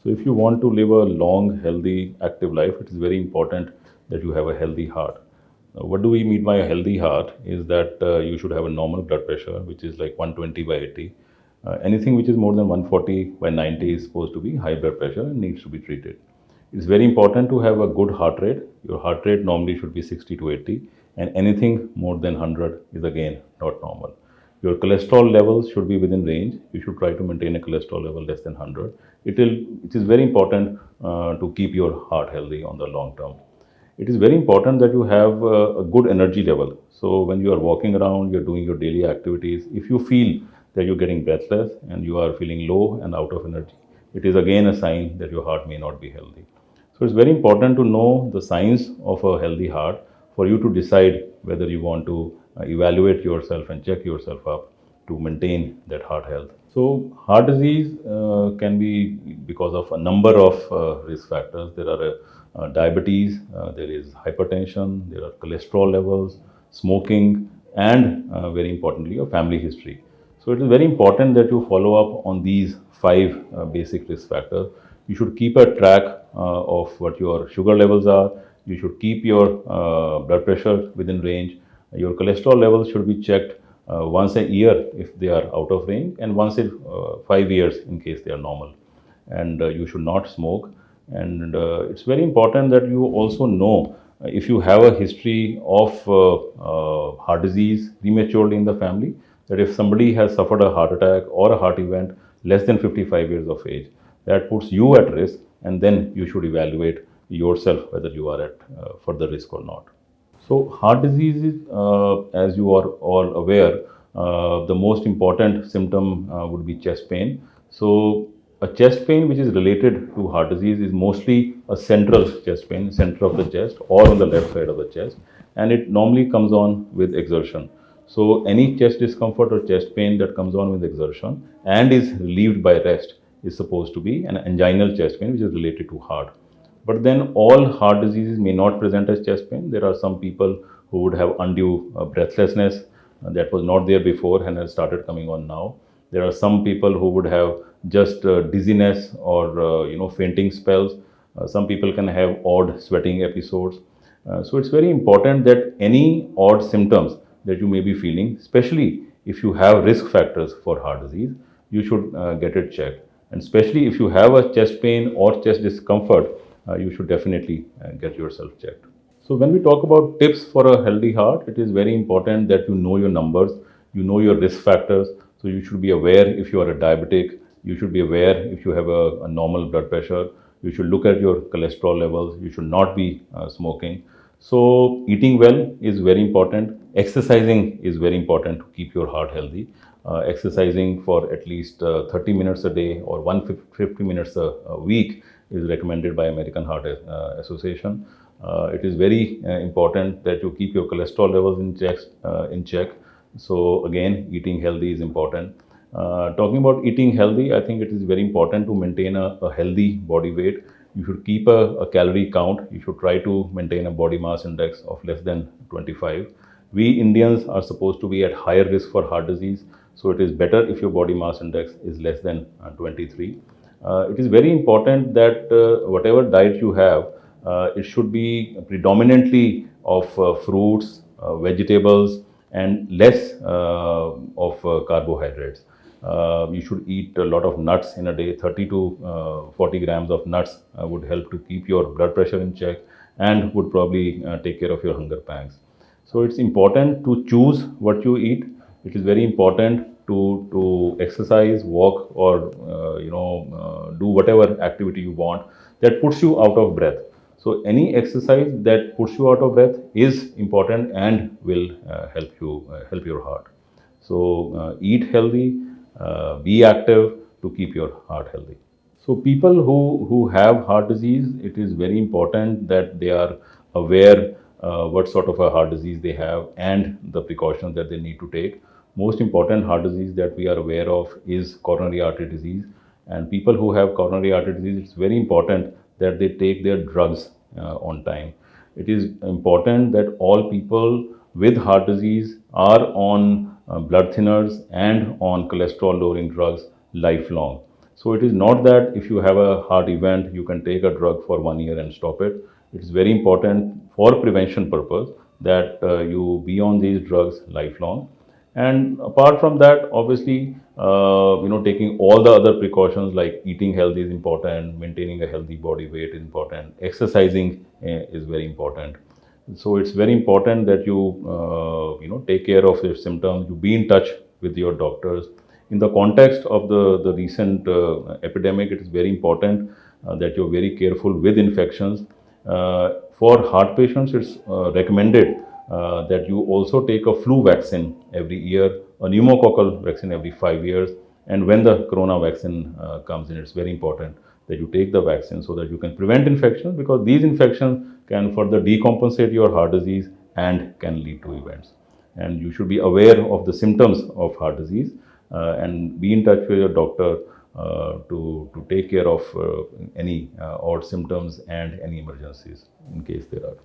So if you want to live a long, healthy, active life, it is very important that you have a healthy heart. Now, what do we mean by a healthy heart is that you should have a normal blood pressure, which is like 120 by 80. Anything which is more than 140 by 90 is supposed to be high blood pressure and needs to be treated. It's very important to have a good heart rate. Your heart rate normally should be 60 to 80, and anything more than 100 is again not normal. Your cholesterol levels should be within range. You should try to maintain a cholesterol level less than 100. It is very important to keep your heart healthy on the long term. It is very important that you have a good energy level. So when you are walking around, you're doing your daily activities, if you feel that you're getting breathless and you are feeling low and out of energy, it is again a sign that your heart may not be healthy. So it's very important to know the signs of a healthy heart for you to decide whether you want to evaluate yourself and check yourself up to maintain that heart health. So heart disease can be because of a number of risk factors. There are diabetes, there is hypertension, there are cholesterol levels, smoking, and very importantly, a family history. So it is very important that you follow up on these five basic risk factors. You should keep a track of what your sugar levels are. You should keep your blood pressure within range. Your cholesterol levels should be checked once a year if they are out of range, and once in 5 years in case they are normal. And you should not smoke. And it's very important that you also know if you have a history of heart disease prematurely in the family, that if somebody has suffered a heart attack or a heart event less than 55 years of age, that puts you at risk, and then you should evaluate yourself whether you are at further risk or not. So heart disease is, as you are all aware, the most important symptom would be chest pain. So a chest pain which is related to heart disease is mostly a central chest pain, center of the chest or on the left side of the chest, and it normally comes on with exertion. So any chest discomfort or chest pain that comes on with exertion and is relieved by rest is supposed to be an anginal chest pain which is related to heart. But then all heart diseases may not present as chest pain. There are some people who would have undue breathlessness that was not there before and has started coming on now. There are some people who would have just dizziness or fainting spells. Some people can have odd sweating episodes. So it's very important that any odd symptoms that you may be feeling, especially if you have risk factors for heart disease, you should get it checked. And especially if you have a chest pain or chest discomfort, you should definitely get yourself checked. So when we talk about tips for a healthy heart, it is very important that you know your numbers, you know your risk factors. So you should be aware if you are a diabetic, you should be aware if you have a normal blood pressure, you should look at your cholesterol levels, you should not be smoking. So eating well is very important. Exercising is very important to keep your heart healthy. Exercising for at least 30 minutes a day or 150 minutes a week is recommended by American Heart Association. It is very important that you keep your cholesterol levels in check. So again, eating healthy is important. Talking about eating healthy, I think it is very important to maintain a healthy body weight. You should keep a calorie count. You should try to maintain a body mass index of less than 25. We Indians are supposed to be at higher risk for heart disease, so it is better if your body mass index is less than 23. It is very important that whatever diet you have, it should be predominantly of fruits, vegetables, and less of carbohydrates. You should eat a lot of nuts in a day. 30 to 40 grams of nuts would help to keep your blood pressure in check and would probably take care of your hunger pangs. So it's important to choose what you eat. It is very important to exercise, walk, or do whatever activity you want that puts you out of breath. So any exercise that puts you out of breath is important and will help your heart. So eat healthy, be active to keep your heart healthy. So people who have heart disease, it is very important that they are aware what sort of a heart disease they have and the precautions that they need to take. Most important heart disease that we are aware of is coronary artery disease. And people who have coronary artery disease, it's very important that they take their drugs on time. It is important that all people with heart disease are on blood thinners and on cholesterol lowering drugs lifelong. So it is not that if you have a heart event, you can take a drug for 1 year and stop it. It is very important for prevention purpose that you be on these drugs lifelong. And apart from that, obviously, taking all the other precautions like eating healthy is important, maintaining a healthy body weight is important, exercising is very important. So it's very important that you take care of your symptoms. You be in touch with your doctors. In the context of the recent epidemic, it is very important that you're very careful with infections. For heart patients, it's recommended that you also take a flu vaccine every year, a pneumococcal vaccine every 5 years, and when the corona vaccine comes in, it's very important that you take the vaccine so that you can prevent infections, because these infections can further decompensate your heart disease and can lead to events. And you should be aware of the symptoms of heart disease and be in touch with your doctor to take care of any odd symptoms and any emergencies in case there are.